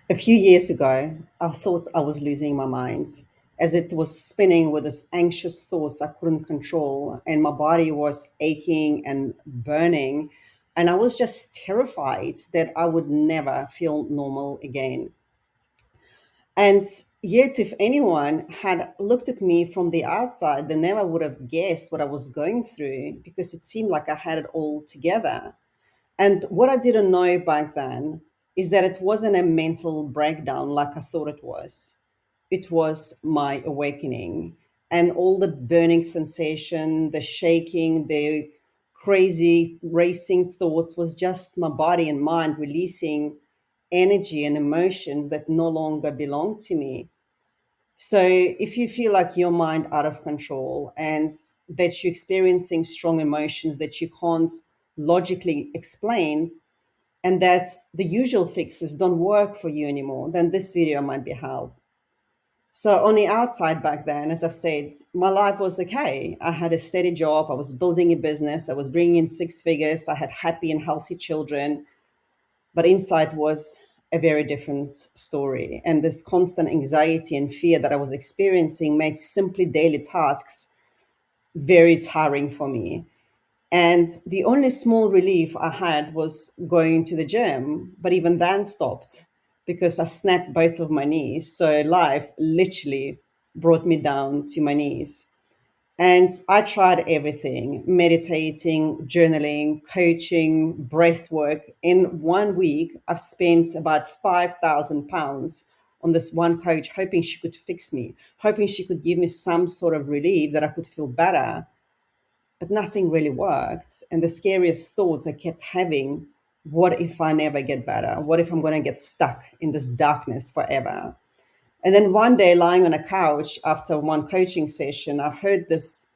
A few years ago, I thought I was losing my mind as it was spinning with this anxious thoughts I couldn't control, and my body was aching and burning. And I was just terrified that I would never feel normal again. And yet, if anyone had looked at me from the outside, they never would have guessed what I was going through because it seemed like I had it all together. And what I didn't know back then is that it wasn't a mental breakdown like I thought it was. It was my awakening. And all the burning sensation, the shaking, the crazy racing thoughts was just my body and mind releasing energy and emotions that no longer belong to me. So if you feel like your mind out of control and that you're experiencing strong emotions that you can't logically explain, and that the usual fixes don't work for you anymore, then this video might be help. So on the outside back then, as I've said, my life was okay. I had a steady job. I was building a business. I was bringing in six figures. I had happy and healthy children. But inside was a very different story. And this constant anxiety and fear that I was experiencing made simply daily tasks very tiring for me. And the only small relief I had was going to the gym, but even then stopped because I snapped both of my knees. So life literally brought me down to my knees. And I tried everything: meditating, journaling, coaching, breath work. In 1 week, I've spent about £5,000 on this one coach, hoping she could fix me, hoping she could give me some sort of relief that I could feel better. But nothing really worked. And the scariest thoughts I kept having: what if I never get better? What if I'm going to get stuck in this darkness forever? And then one day, lying on a couch after one coaching session, I heard this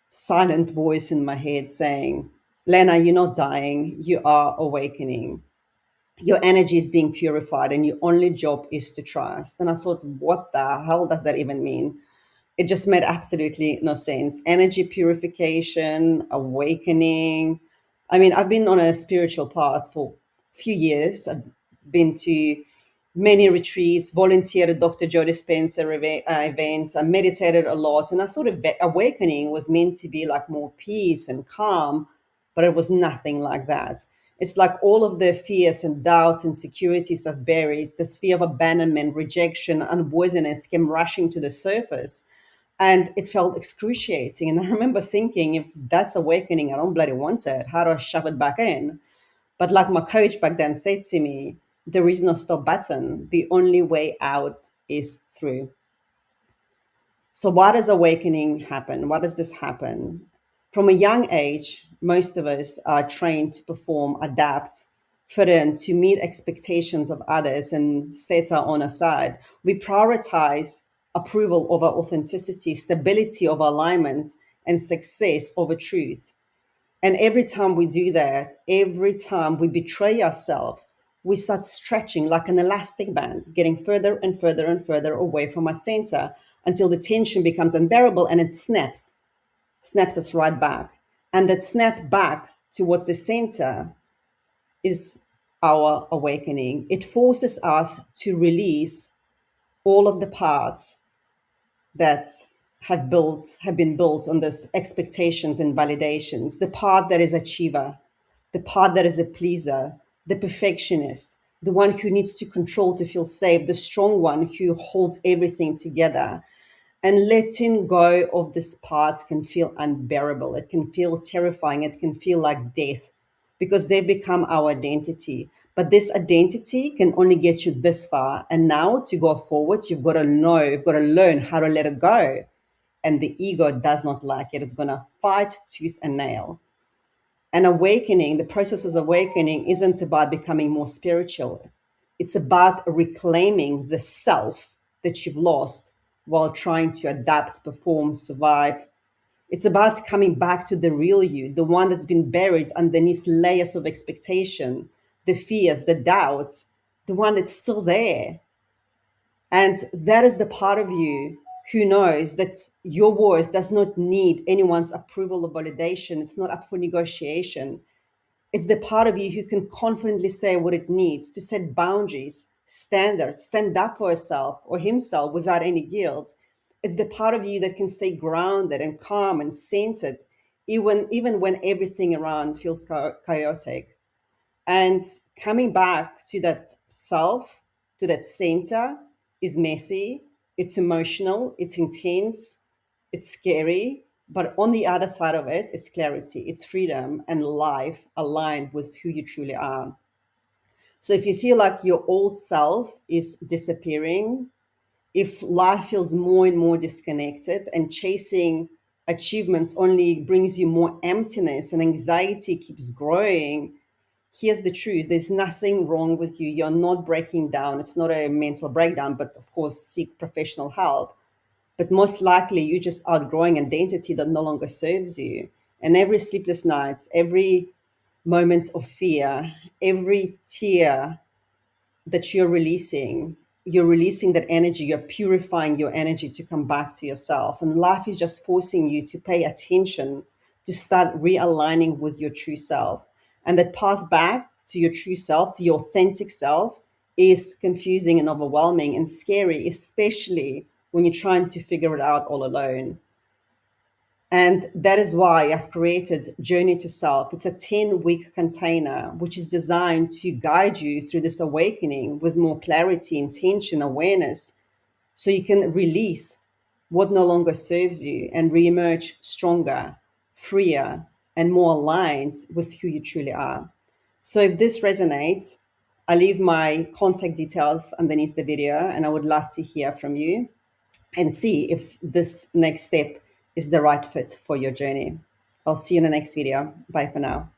silent voice in my head saying, Lena, you're not dying, you are awakening. Your energy is being purified, and your only job is to trust. And I thought, what the hell does that even mean? It just made absolutely no sense. Energy purification, awakening. I mean, I've been on a spiritual path for a few years. I've been to many retreats, volunteered at Dr. Joe Dispenza events. I meditated a lot, and I thought awakening was meant to be like more peace and calm, but it was nothing like that. It's like all of the fears and doubts, insecurities I've buried, this fear of abandonment, rejection, unworthiness came rushing to the surface. And it felt excruciating. And I remember thinking, if that's awakening, I don't bloody want it. How do I shove it back in? But like my coach back then said to me, there is no stop button. The only way out is through. So, why does awakening happen? Why does this happen? From a young age, most of us are trained to perform, adapt, fit in, to meet expectations of others and set our own aside. We prioritize approval over authenticity, stability over alignments, and success over truth. And every time we do that, every time we betray ourselves, we start stretching like an elastic band, getting further and further and further away from our center until the tension becomes unbearable and it snaps us right back. And that snap back towards the center is our awakening. It forces us to release all of the parts that have been built on this expectations and validations. The part that is achiever, the part that is a pleaser, the perfectionist, the one who needs to control to feel safe, the strong one who holds everything together. And letting go of this part can feel unbearable. It can feel terrifying. It can feel like death because they've become our identity. But this identity can only get you this far. And now to go forwards, you've got to know, you've got to learn how to let it go. And the ego does not like it. It's going to fight tooth and nail. And awakening, the process of awakening isn't about becoming more spiritual. It's about reclaiming the self that you've lost while trying to adapt, perform, survive. It's about coming back to the real you, the one that's been buried underneath layers of expectation, the fears, the doubts, the one that's still there. And that is the part of you who knows that your worth does not need anyone's approval or validation. It's not up for negotiation. It's the part of you who can confidently say what it needs to set boundaries, standard, stand up for herself or himself without any guilt. It's the part of you that can stay grounded and calm and centered, even when everything around feels chaotic. And coming back to that self, to that center, is messy, it's emotional, it's intense, it's scary. But on the other side of it is clarity, it's freedom and life aligned with who you truly are. So if you feel like your old self is disappearing, if life feels more and more disconnected and chasing achievements only brings you more emptiness and anxiety keeps growing, here's the truth: there's nothing wrong with you. You're not breaking down. It's not a mental breakdown, but of course, seek professional help. But most likely, you're just outgrowing an identity that no longer serves you. And every sleepless nights, every moment of fear, every tear that you're releasing that energy, you're purifying your energy to come back to yourself. And life is just forcing you to pay attention, to start realigning with your true self. And that path back to your true self, to your authentic self, is confusing and overwhelming and scary, especially when you're trying to figure it out all alone. And that is why I've created Journey to Self. It's a 10-week container which is designed to guide you through this awakening with more clarity, intention, awareness, so you can release what no longer serves you and reemerge stronger, freer, and more aligned with who you truly are. So if this resonates, I leave my contact details underneath the video, and I would love to hear from you and see if this next step is the right fit for your journey. I'll see you in the next video. Bye for now.